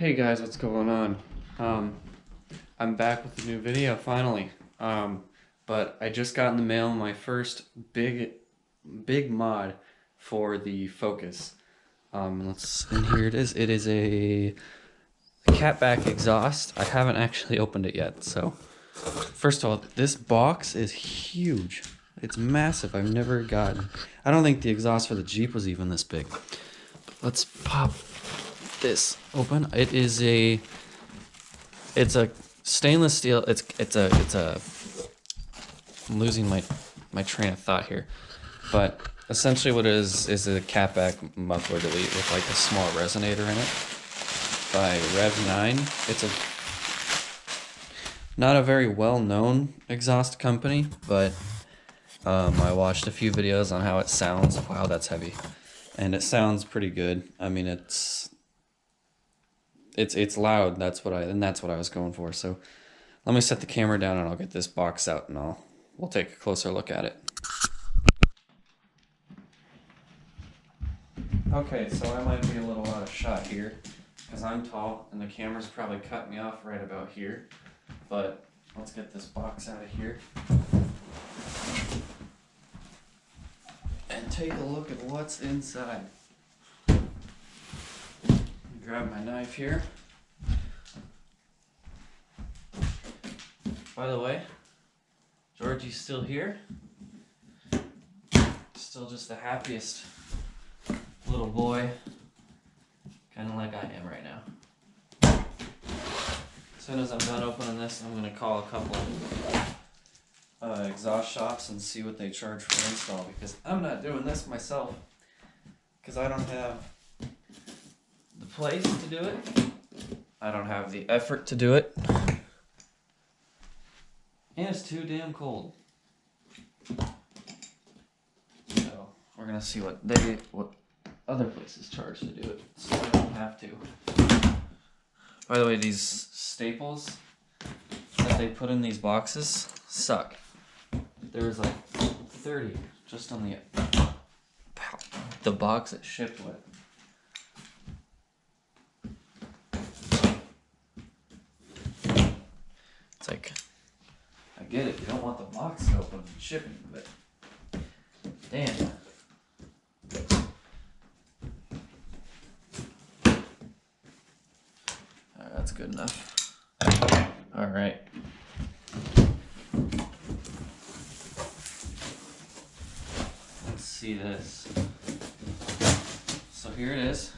Hey guys, what's going on? I'm back with a new video finally. But I just got in the mail my first big mod for the Focus. And here it is. It is a catback exhaust. I haven't actually opened it yet. So, first of all, this box is huge. It's massive. I've never gotten. I don't think the exhaust for the Jeep was even this big. Let's pop this open. It's a stainless steel. I'm losing my train of thought here, but essentially what it is a catback muffler delete with like a small resonator in it by Rev 9. It's not a very well known exhaust company, but I watched a few videos on how it sounds. Wow, that's heavy, and it sounds pretty good. I mean, it's loud. That's what I was going for. So let me set the camera down and I'll get this box out and we'll take a closer look at it. Okay, so I might be a little out of shot here because I'm tall and the camera's probably cut me off right about here. But let's get this box out of here and take a look at what's inside. Grab my knife here. By the way, Georgie's still here. Still just the happiest little boy, kind of like I am right now. As soon as I'm done opening this, I'm going to call a couple exhaust shops and see what they charge for install, because I'm not doing this myself because I don't have the place to do it. I don't have the effort to do it. And it's too damn cold. So we're gonna see what other places charge to do it, so I don't have to. By the way, these staples that they put in these boxes suck. There was like 30 just on the box it shipped with. It's like, I get it, you don't want the box open and shipping, but damn. Alright, that's good enough. Alright. Let's see this. So here it is.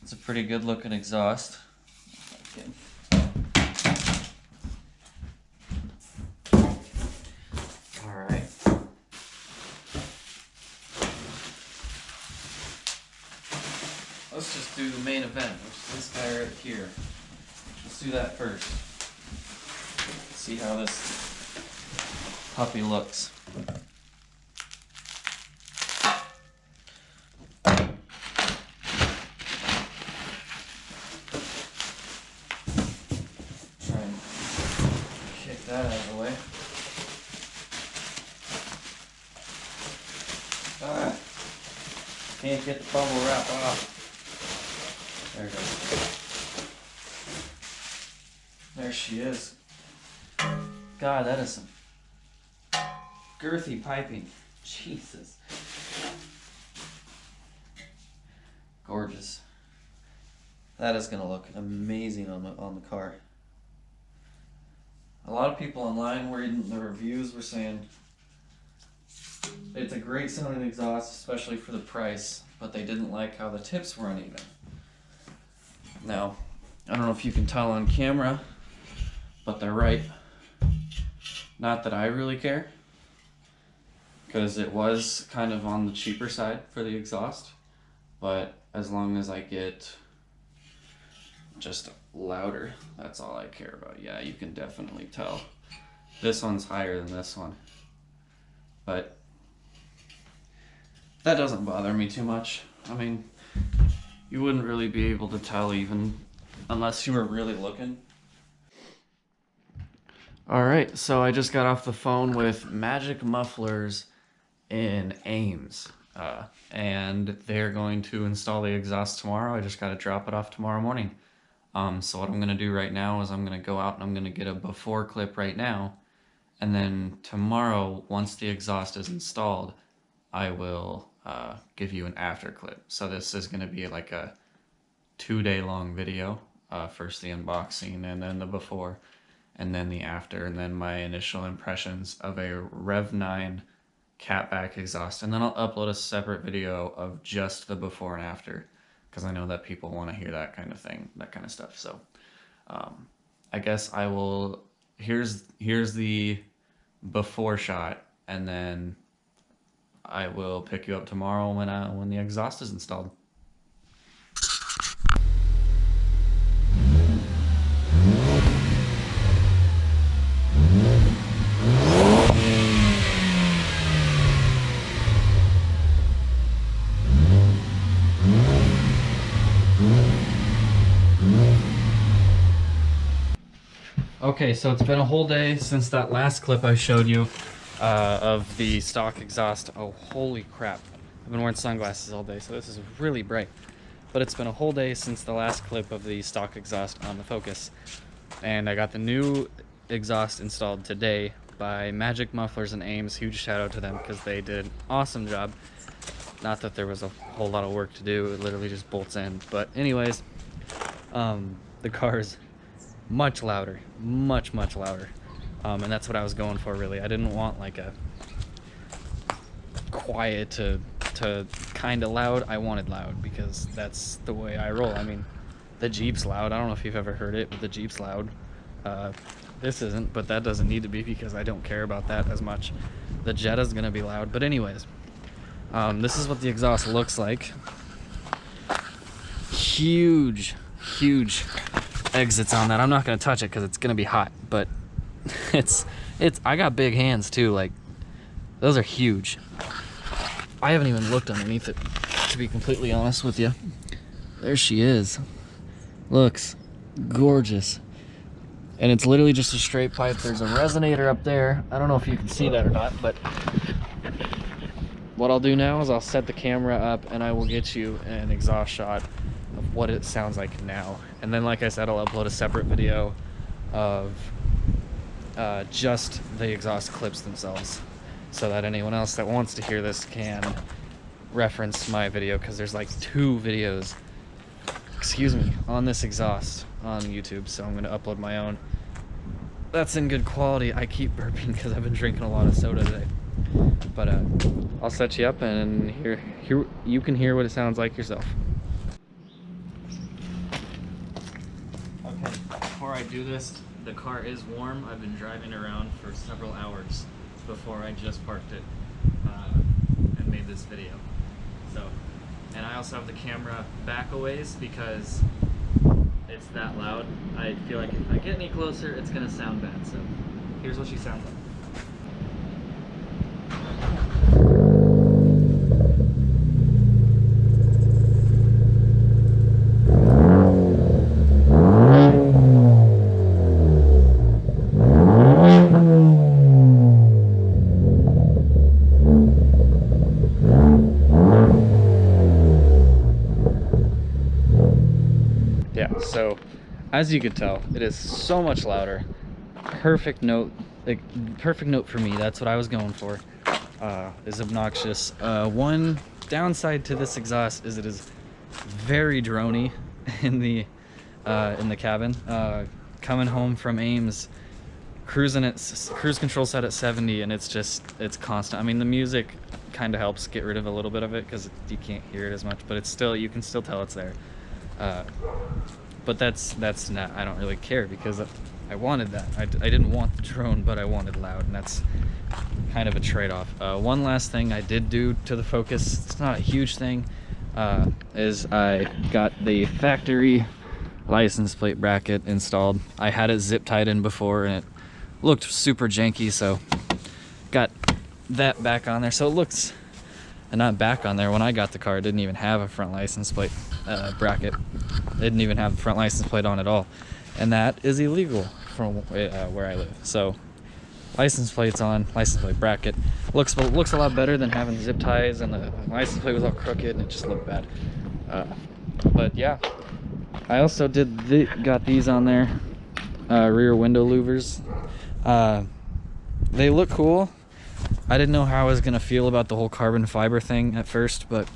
It's a pretty good looking exhaust. Alright. Let's just do the main event, which is this guy right here. Let's do that first. See how this puppy looks. Try and kick that out of the way. Can't get the bubble wrap off. There it goes. There she is. God, that is some girthy piping. Jesus. Gorgeous. That is going to look amazing on the car. A lot of people online reading the reviews were saying it's a great sounding exhaust, especially for the price, but they didn't like how the tips were uneven. Now, I don't know if you can tell on camera, but they're right. Not that I really care, because it was kind of on the cheaper side for the exhaust, but as long as I get just louder, that's all I care about. Yeah, you can definitely tell. This one's higher than this one, but that doesn't bother me too much. I mean, you wouldn't really be able to tell even unless you were really looking. Alright, so I just got off the phone with Magic Mufflers in Ames. and they're going to install the exhaust tomorrow. I just got to drop it off tomorrow morning. So what I'm going to do right now is I'm going to go out and I'm going to get a before clip right now. And then tomorrow, once the exhaust is installed, I will give you an after clip. So this is going to be like a 2-day long video. First the unboxing, and then the before, and then the after, and then my initial impressions of a Rev 9 catback exhaust. And then I'll upload a separate video of just the before and after, because I know that people want to hear that kind of thing, that kind of stuff. So I guess I will, here's the before shot, and then I will pick you up tomorrow when the exhaust is installed. Okay, so it's been a whole day since that last clip I showed you of the stock exhaust. Oh, holy crap. I've been wearing sunglasses all day, so this is really bright. But it's been a whole day since the last clip of the stock exhaust on the Focus. And I got the new exhaust installed today by Magic Mufflers and Ames. Huge shout out to them because they did an awesome job. Not that there was a whole lot of work to do, it literally just bolts in. But anyways, the car is much louder, much louder, and that's what I was going for, really. I didn't want like a quiet to kind of loud. I wanted loud because that's the way I roll. I mean, the Jeep's loud. I don't know if you've ever heard it, but the Jeep's loud. This isn't, but that doesn't need to be because I don't care about that as much. The Jetta's gonna be loud, but anyways, this is what the exhaust looks like. Huge exits on that. I'm not gonna touch it because it's gonna be hot, but it's I got big hands too. Like, those are huge. I haven't even looked underneath it, to be completely honest with you. There she is. Looks gorgeous. And it's literally just a straight pipe. There's a resonator up there. I don't know if you can see that or not, but what I'll do now is I'll set the camera up and I will get you an exhaust shot of what it sounds like now. And then, like I said, I'll upload a separate video of just the exhaust clips themselves, so that anyone else that wants to hear this can reference my video, because there's like 2 videos, excuse me, on this exhaust on YouTube. So I'm going to upload my own. That's in good quality. I keep burping because I've been drinking a lot of soda today. But I'll set you up and here you can hear what it sounds like yourself. Okay, before I do this, the car is warm. I've been driving around for several hours before I just parked it and made this video. So, and I also have the camera back a ways because it's that loud. I feel like if I get any closer, it's gonna sound bad. So here's what she sounds like. Yeah, so as you can tell, it is so much louder. Perfect note, like perfect note for me. That's what I was going for. Is obnoxious. One downside to this exhaust is it is very drony in the cabin. Coming home from Ames, cruise control set at 70, and it's constant. I mean, the music kind of helps get rid of a little bit of it because you can't hear it as much, but it's still, you can still tell it's there. But that's not, I don't really care because I wanted that. I didn't want the drone, but I wanted loud, and that's kind of a trade-off. One last thing I did do to the Focus, it's not a huge thing, is I got the factory license plate bracket installed. I had it zip tied in before and it looked super janky, so got that back on there. So it looks, and not back on there, when I got the car it didn't even have a front license plate bracket. It didn't even have the front license plate on at all, and that is illegal from where I live. So license plates on, license plate bracket. Looks a lot better than having zip ties, and the license plate was all crooked and it just looked bad. But yeah, I also got these on there, rear window louvers. They look cool. I didn't know how I was gonna feel about the whole carbon fiber thing at first, but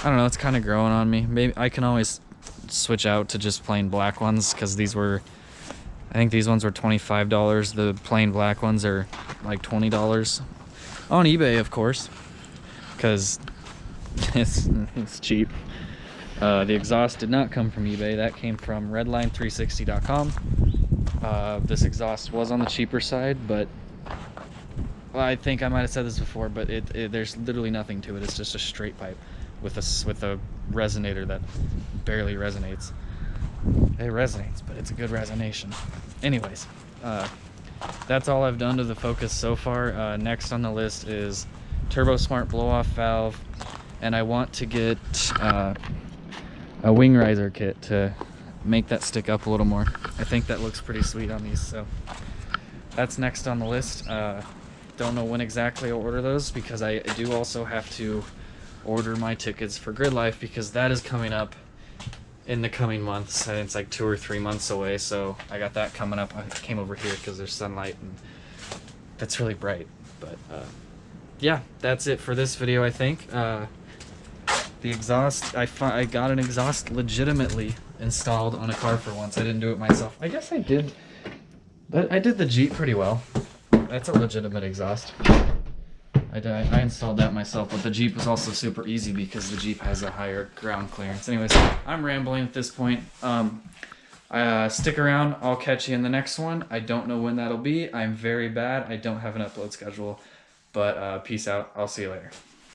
I don't know, it's kind of growing on me. Maybe I can always switch out to just plain black ones, because I think these ones were $25. The plain black ones are like $20 on eBay, of course, because it's cheap. The exhaust did not come from eBay. That came from redline360.com. This exhaust was on the cheaper side, but well, I think I might have said this before, but there's literally nothing to it. It's just a straight pipe with a resonator that barely resonates. It resonates, but it's a good resonation. Anyways, that's all I've done to the Focus so far. Next on the list is Turbo Smart blow-off valve, and I want to get a wing riser kit to make that stick up a little more. I think that looks pretty sweet on these, so that's next on the list. Don't know when exactly I'll order those, because I do also have to order my tickets for Grid Life, because that is coming up in the coming months, and it's like 2 or 3 months away, so I got that coming up. I came over here because there's sunlight and that's really bright. But yeah, that's it for this video, I think. The exhaust, I got an exhaust legitimately installed on a car for once. I didn't do it myself. I guess I did, but I did the Jeep pretty well. That's a legitimate exhaust. I installed that myself, but the Jeep was also super easy because the Jeep has a higher ground clearance. Anyways, I'm rambling at this point. Stick around. I'll catch you in the next one. I don't know when that'll be. I'm very bad. I don't have an upload schedule, but peace out. I'll see you later.